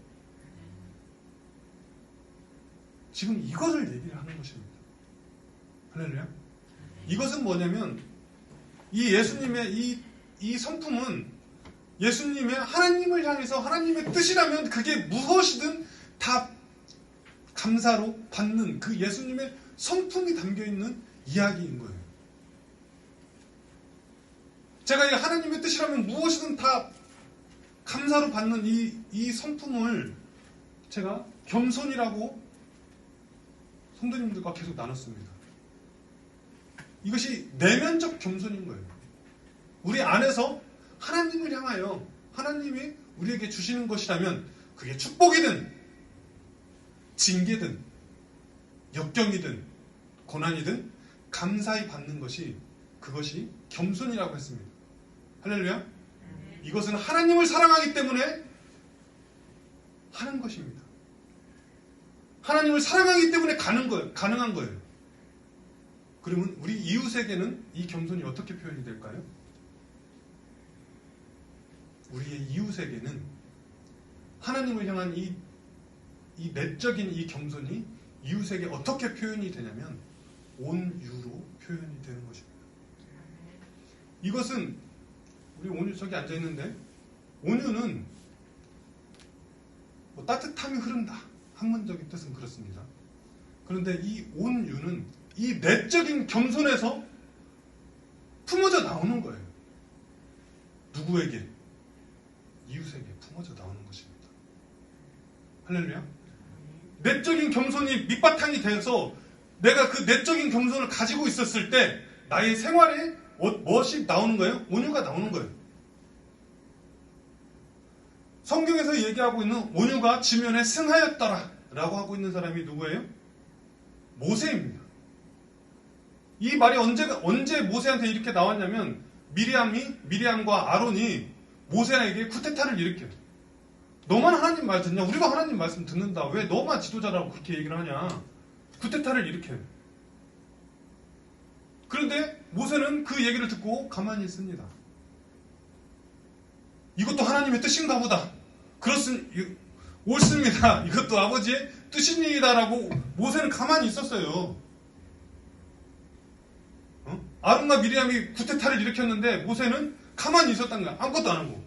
지금 이것을 얘기를 하는 것입니다. 할렐루야. 이것은 뭐냐면 이 예수님의 이 성품은 예수님의 하나님을 향해서 하나님의 뜻이라면 그게 무엇이든 다 감사로 받는 그 예수님의 성품이 담겨있는 이야기인 거예요. 제가 이 하나님의 뜻이라면 무엇이든 다 감사로 받는 이 성품을 제가 겸손이라고 성도님들과 계속 나눴습니다. 이것이 내면적 겸손인 거예요. 우리 안에서 하나님을 향하여 하나님이 우리에게 주시는 것이라면 그게 축복이든 징계든 역경이든 고난이든 감사히 받는 것이 그것이 겸손이라고 했습니다. 할렐루야. 이것은 하나님을 사랑하기 때문에 하는 것입니다. 하나님을 사랑하기 때문에 가능한 거예요. 그러면 우리 이웃에게는 이 겸손이 어떻게 표현이 될까요? 우리의 이웃에게는 하나님을 향한 이 내적인 이 겸손이 이웃에게 어떻게 표현이 되냐면 온유로 표현이 되는 것입니다. 이것은 우리 온유 저기 앉아있는데 온유는 따뜻함이 흐른다. 학문적인 뜻은 그렇습니다. 그런데 이 온유는 이 내적인 겸손에서 품어져 나오는 거예요. 누구에게? 이웃에게 품어져 나오는 것입니다. 할렐루야. 내적인 겸손이 밑바탕이 돼서 내가 그 내적인 겸손을 가지고 있었을 때 나의 생활에 무엇이 나오는 거예요? 온유가 나오는 거예요. 성경에서 얘기하고 있는 온유가 지면에 승하였더라 라고 하고 있는 사람이 누구예요? 모세입니다. 이 말이 언제 모세한테 이렇게 나왔냐면 미리암과 아론이 모세에게 쿠데타를 일으켜요. 너만 하나님 말 듣냐? 우리가 하나님 말씀 듣는다. 왜 너만 지도자라고 그렇게 얘기를 하냐? 쿠데타를 일으켜요. 그런데 모세는 그 얘기를 듣고 가만히 있습니다. 이것도 하나님의 뜻인가 보다. 옳습니다. 이것도 아버지의 뜻입니다라고 모세는 가만히 있었어요. 아론과 미리암이 쿠데타를 일으켰는데 모세는 가만히 있었단 거야. 아무것도 안 하고.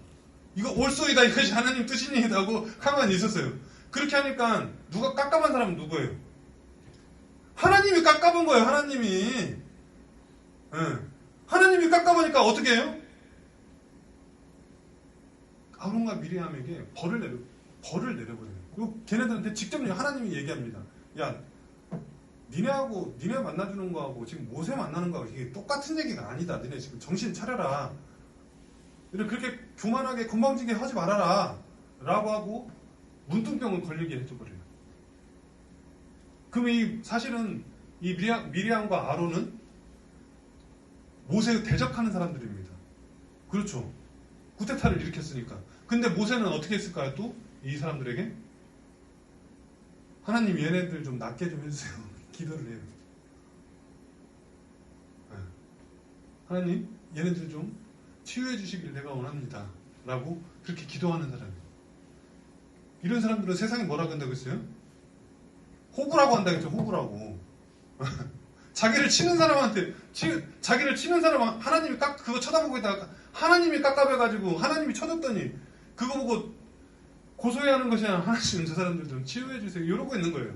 이거 옳소이다. 이것이 하나님 뜻입니다 하고 가만히 있었어요. 그렇게 하니까 누가 깜깜한 사람은 누구예요? 하나님이 깎아본 거예요. 하나님이. 하나님이 깎아보니까 어떻게 해요? 아론과 미리암에게 벌을 내려버려요. 그리고 걔네들한테 직접 하나님이 얘기합니다. 야, 니네 만나주는 거하고 지금 모세 만나는 거하고 이게 똑같은 얘기가 아니다. 니네 지금 정신 차려라. 그렇게 교만하게 건방지게 하지 말아라. 라고 하고 문둥병을 걸리게 해줘버려요. 그럼 사실은 이 미리암과 아론은 모세에 대적하는 사람들입니다. 그렇죠. 쿠데타를 일으켰으니까. 근데 모세는 어떻게 했을까요? 또 이 사람들에게 하나님 얘네들 좀 낫게 좀 해주세요. 기도를 해요. 하나님 얘네들 좀 치유해 주시길 내가 원합니다. 라고 그렇게 기도하는 사람이에요. 이런 사람들은 세상에 뭐라고 한다고 했어요? 호구라고 한다고 했죠. 호구라고. 자기를 치는 사람한테 자기를 치는 사람 하나님이 그거 쳐다보고 있다가 하나님이 깎아배가지고 하나님이 쳐줬더니 그거 보고 고소해하는 것이 아니라 하나님 저 사람들 좀 치유해 주세요. 이러고 있는 거예요.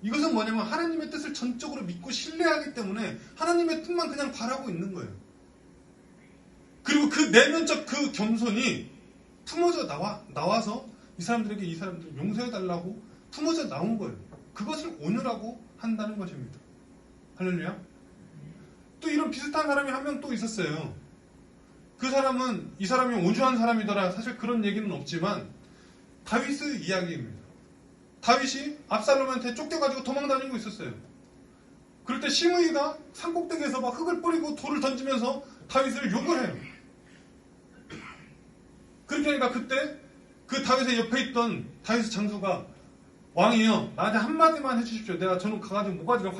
이것은 뭐냐면 하나님의 뜻을 전적으로 믿고 신뢰하기 때문에 하나님의 뜻만 그냥 바라고 있는 거예요. 그리고 그 내면적 그 겸손이 품어져 나와서 이 사람들 용서해달라고 품어져 나온 거예요. 그것을 온유라고 한다는 것입니다. 할렐루야. 또 이런 비슷한 사람이 한 명 또 있었어요. 이 사람이 온유한 사람이더라. 사실 그런 얘기는 없지만 다윗의 이야기입니다. 다윗이 압살롬한테 쫓겨가지고 도망다니고 있었어요. 그럴 때 시므이가 산꼭대기에서 막 흙을 뿌리고 돌을 던지면서 다윗을 욕을 해요. 그렇게 하니까 그때 그 다윗의 옆에 있던 다윗의 장수가 왕이요, 나한테 한마디만 해주십시오. 내가 저는 가가지고 모가지를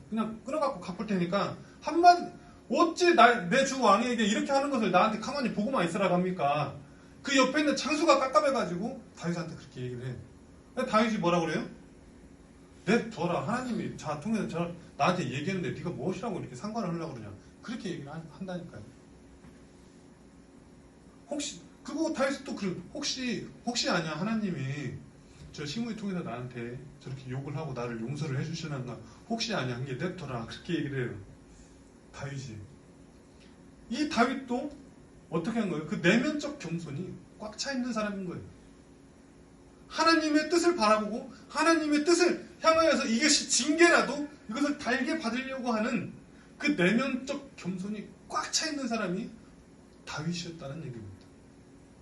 그냥 끌어갖고 갚을 테니까 한마디, 어찌 내 주 왕에게 이렇게 하는 것을 나한테 가만히 보고만 있으라고 합니까? 그 옆에 있는 장수가 깝깝해가지고 다윗한테 그렇게 얘기를 해요. 다윗이 뭐라고 그래요? 냅둬라. 하나님이 통해서 나한테 얘기했는데 네가 무엇이라고 이렇게 상관을 하려고 그러냐. 그렇게 얘기를 한다니까요. 그거 다윗이 또 혹시 아니야 하나님이 저 시므이 통해서 나한테 저렇게 욕을 하고 나를 용서를 해주시는가 혹시 아니야 한 게 냅둬라. 그렇게 얘기를 해요. 다윗이. 이 다윗도 어떻게 한 거예요? 그 내면적 겸손이 꽉 차 있는 사람인 거예요. 하나님의 뜻을 바라보고 하나님의 뜻을 향하여서 이것이 징계라도 이것을 달게 받으려고 하는 그 내면적 겸손이 꽉 차 있는 사람이 다윗이었다는 얘기입니다.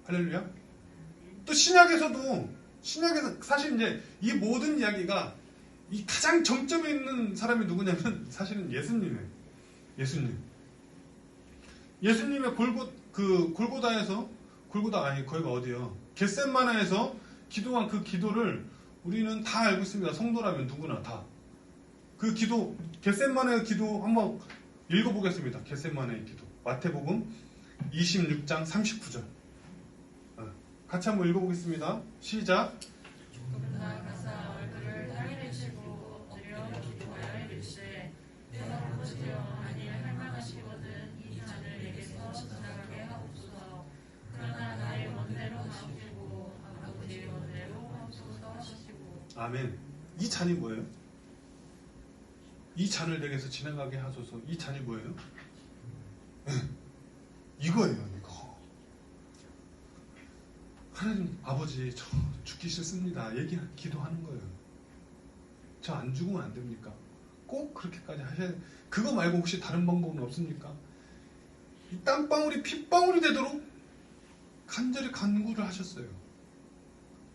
할렐루야. 또 신약에서 사실 이제 이 모든 이야기가 이 가장 정점에 있는 사람이 누구냐면 사실은 예수님이에요. 예수님의 거기가 어디요? 겟셋마네에서 기도한 그 기도를 우리는 다 알고 있습니다. 성도라면 누구나 다. 그 기도, 겟셋마네의 기도 한번 읽어보겠습니다. 겟셋마네의 기도. 마태복음 26장 39절. 같이 한번 읽어보겠습니다. 시작. 가사 얼굴을 땅에 내치고 엎드려 기도하여 이르시되 내 아버지여 만일 할만하시거든 이 잔을 내게서 지나가게 하옵소서. 그러나 나의 원대로 하시고 아버지의 원대로 하옵소서 하시고. 아멘. 이 잔이 뭐예요? 이 잔을 내게서 지나가게 하소서. 이 잔이 뭐예요? 이거예요. 하나님 아버지 저 죽기 싫습니다. 기도하는 거예요. 저 안 죽으면 안 됩니까? 꼭 그렇게까지 하셔야 돼요. 그거 말고 혹시 다른 방법은 없습니까? 이 땀방울이 핏방울이 되도록 간절히 간구를 하셨어요.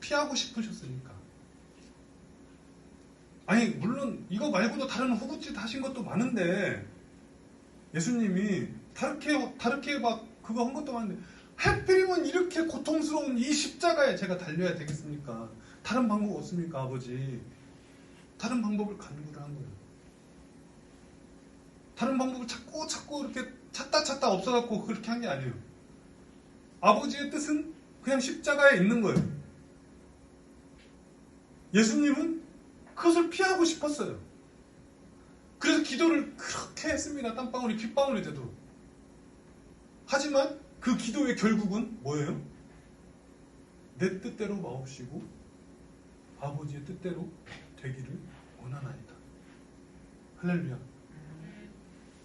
피하고 싶으셨으니까. 아니 물론 이거 말고도 다른 호구짓 하신 것도 많은데 예수님이 다르게 막 그거 한 것도 많은데 하필이면 이렇게 고통스러운 이 십자가에 제가 달려야 되겠습니까? 다른 방법 없습니까, 아버지? 다른 방법을 간구를 한 거예요. 다른 방법을 찾고 이렇게 찾다 없어갖고 그렇게 한 게 아니에요. 아버지의 뜻은 그냥 십자가에 있는 거예요. 예수님은 그것을 피하고 싶었어요. 그래서 기도를 그렇게 했습니다. 땀방울이 핏방울이 되도록. 하지만 그 기도의 결국은 뭐예요? 내 뜻대로 마옵시고 아버지의 뜻대로 되기를 원하나이다. 할렐루야.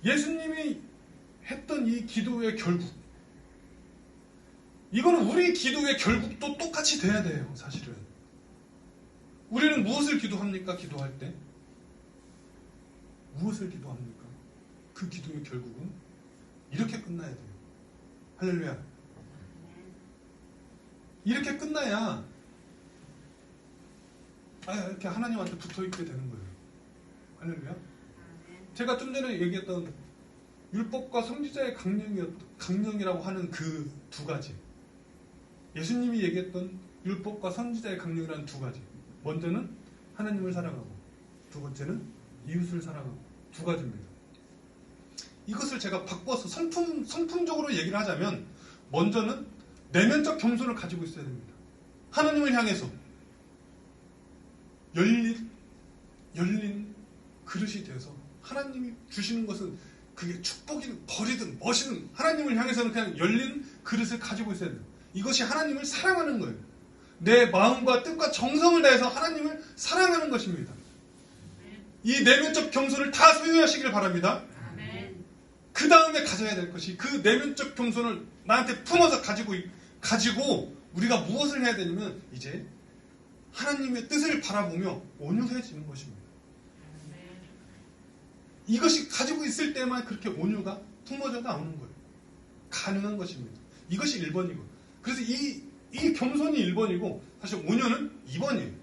예수님이 했던 이 기도의 결국, 이거는 우리 기도의 결국도 똑같이 돼야 돼요. 사실은 우리는 무엇을 기도합니까? 기도할 때 무엇을 기도합니까? 그 기도의 결국은 이렇게 끝나야 돼요. 할렐루야. 이렇게 끝나야 이렇게 하나님한테 붙어있게 되는 거예요. 할렐루야. 제가 좀 전에 얘기했던 율법과 선지자의 강령이라고 하는 그 두 가지, 예수님이 얘기했던 율법과 선지자의 강령이라는 두 가지, 먼저는 하나님을 사랑하고 두 번째는 이웃을 사랑하고, 두 가지입니다. 이것을 제가 바꿔서 성품적으로 얘기를 하자면, 먼저는 내면적 겸손을 가지고 있어야 됩니다. 하나님을 향해서 열린 그릇이 되어서 하나님이 주시는 것은 그게 축복이든 벌이든 멋이든 하나님을 향해서는 그냥 열린 그릇을 가지고 있어야 돼요. 이것이 하나님을 사랑하는 거예요. 내 마음과 뜻과 정성을 다해서 하나님을 사랑하는 것입니다. 이 내면적 겸손을 다 소유하시길 바랍니다. 그 다음에 가져야 될 것이, 그 내면적 겸손을 나한테 품어서 가지고 우리가 무엇을 해야 되냐면, 이제 하나님의 뜻을 바라보며 온유해지는 것입니다. 이것이 가지고 있을 때만 그렇게 온유가 품어져 나오는 거예요. 가능한 것입니다. 이것이 1번이고, 그래서 이 겸손이 1번이고 사실 온유는 2번이에요.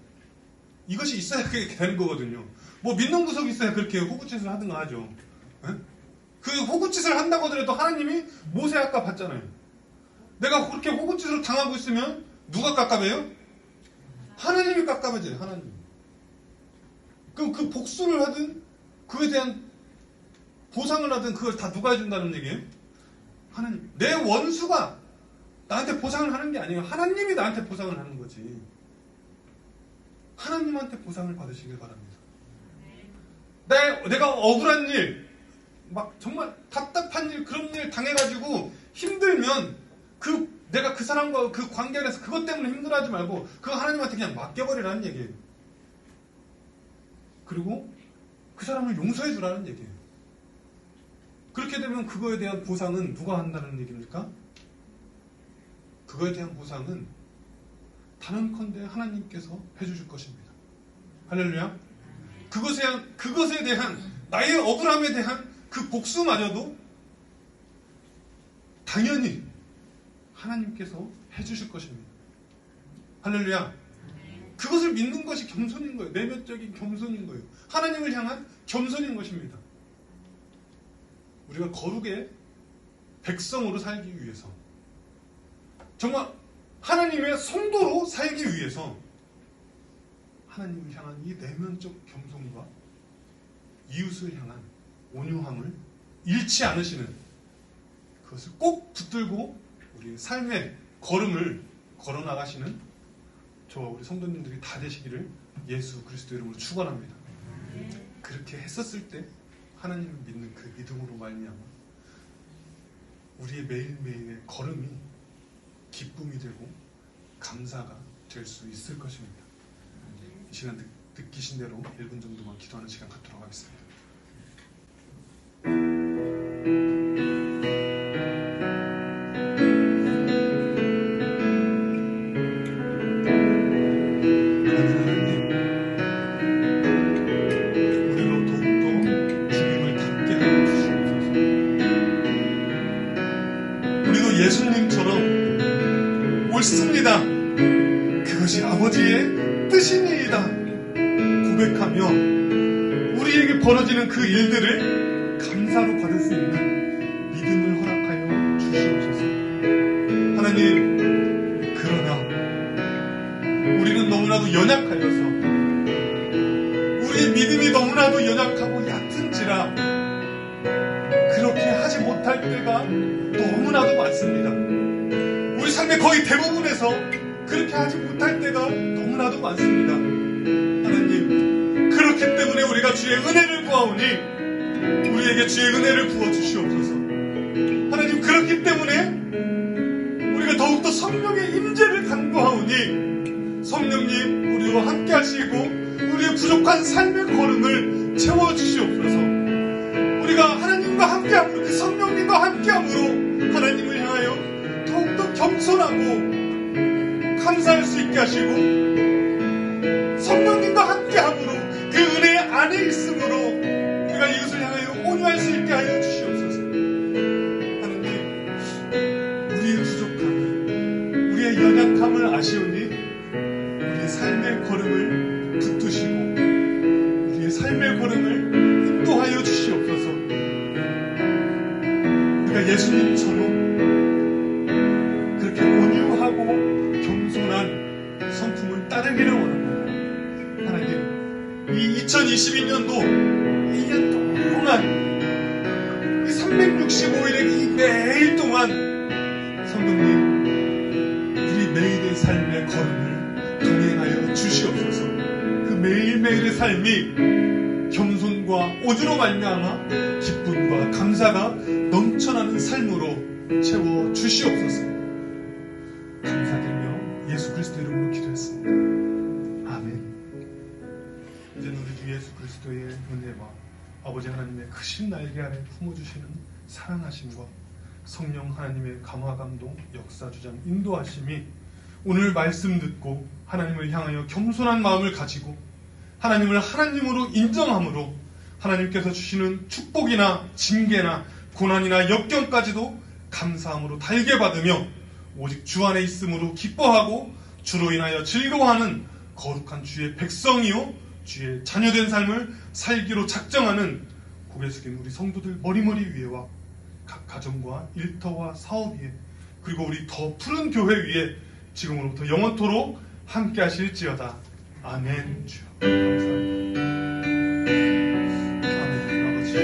이것이 있어야 그게 되는 거거든요. 뭐 믿는 구석이 있어야 그렇게 호구짓을 하든가 하죠. 에? 그 호구짓을 한다고 하더라도 하나님이 모세 아까 봤잖아요. 내가 그렇게 호구짓을 당하고 있으면 누가 깝깝해요? 하나님이 깝깝해져요. 하나님. 그럼 그 복수를 하든 그에 대한 보상을 하든 그걸 다 누가 해준다는 얘기예요? 하나님. 내 원수가 나한테 보상을 하는 게 아니에요. 하나님이 나한테 보상을 하는 거지. 하나님한테 보상을 받으시길 바랍니다. 내가 억울한 일, 막 정말 답답한 일, 그런 일 당해가지고 힘들면 내가 그 사람과 그 관계 안에서 그것 때문에 힘들어하지 말고 그거 하나님한테 그냥 맡겨버리라는 얘기예요. 그리고 그 사람을 용서해 주라는 얘기예요. 그렇게 되면 그거에 대한 보상은 누가 한다는 얘기입니까? 그거에 대한 보상은 단언컨대 하나님께서 해주실 것입니다. 할렐루야. 그것에 대한 나의 억울함에 대한 그 복수마저도 당연히 하나님께서 해주실 것입니다. 할렐루야. 그것을 믿는 것이 겸손인 거예요. 내면적인 겸손인 거예요. 하나님을 향한 겸손인 것입니다. 우리가 거룩의 백성으로 살기 위해서, 정말 하나님의 성도로 살기 위해서 하나님을 향한 이 내면적 겸손과 이웃을 향한 온유함을 잃지 않으시는, 그것을 꼭 붙들고 우리의 삶의 걸음을 걸어나가시는 저와 우리 성도님들이 다 되시기를 예수 그리스도 이름으로 축원합니다. 그렇게 했었을 때 하나님을 믿는 그 믿음으로 말미암아 우리의 매일매일의 걸음이 기쁨이 되고 감사가 될 수 있을 것입니다. 이 시간 느끼신 대로 1분 정도만 기도하는 시간 갖도록 하겠습니다. 예수님처럼 옳습니다. 그것이 아버지의 뜻이니이다 고백하며 우리에게 벌어지는 그 일들을 감사로 받을 수 있는 믿음을 허락하여 주시옵소서. 하나님, 그러나 우리는 너무나도 연약하여서, 우리의 믿음이 너무나도 연약하고 얕은지라 그렇게 하지 못할 때가 너무나도 많습니다. 우리 삶의 거의 대부분에서 그렇게 하지 못할 때가 너무나도 많습니다. 하나님, 그렇기 때문에 우리가 주의 은혜를 구하오니 우리에게 주의 은혜를 부어주시옵소서. 하나님, 그렇기 때문에 우리가 더욱더 성령의 임재를 간구하오니 성령님, 우리와 함께 하시고 우리의 부족한 삶의 걸음을 채워주시옵소서. 우리가 하나님과 함께함으로, 그 성령님과 함께함으로 하나님을 향하여 더욱더 겸손하고 감사할 수 있게 하시고, 성령님과 함께함으로 그 은혜 안에 있으므로 우리가 이것을 향하여 온유할 수 있게 하여 주시옵소서. 하나님, 우리의 부족함을, 우리의 연약함을 아시오니 우리의 삶의 걸음을 붙드시고 우리의 삶의 걸음을 인도하여 주시옵소서. 우리가 예수님처럼 그렇게 온유하고 겸손한 성품을 따르기를 원합니다. 하나님, 이 2022년도 1년 동안, 이 365일의 이 매일 동안 성도님, 우리 매일의 삶의 걸음을 동행하여 주시옵소서. 그 매일매일의 삶이 겸손과 오주로 말미암아 기쁨과 감사가 넘쳐나는 삶으로 채워 주시옵소서. 감사드리며 예수 그리스도 이름으로 기도했습니다. 아멘. 이제는 우리 주 예수 그리스도의 은혜와 아버지 하나님의 크신 날개 아래 품어주시는 사랑하심과 성령 하나님의 감화 감동 역사 주장 인도하심이 오늘 말씀 듣고 하나님을 향하여 겸손한 마음을 가지고 하나님을 하나님으로 인정함으로 하나님께서 주시는 축복이나 징계나 고난이나 역경까지도 감사함으로 달게 받으며 오직 주 안에 있음으로 기뻐하고 주로 인하여 즐거워하는 거룩한 주의 백성이요 주의 자녀된 삶을 살기로 작정하는 고개 숙인 우리 성도들 머리머리 위에와 각 가정과 일터와 사업 위에, 그리고 우리 더 푸른 교회 위에 지금으로부터 영원토록 함께 하실지어다. 아멘. 주여 감사합니다. 아멘. 아버지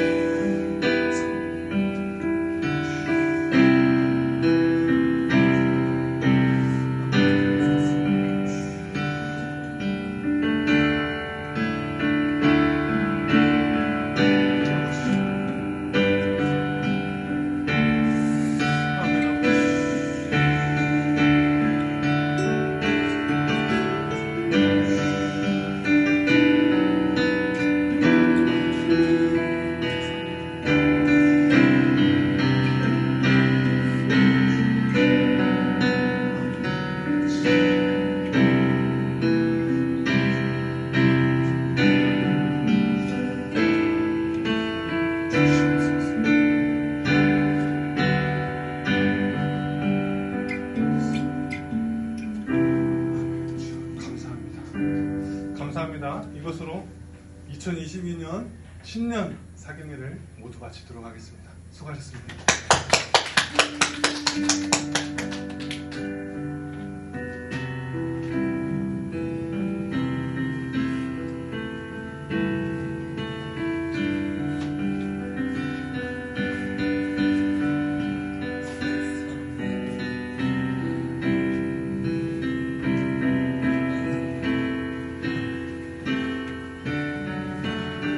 감사합니다. 이것으로 2022년 신년 사경회를 모두 마치도록 하겠습니다. 수고하셨습니다.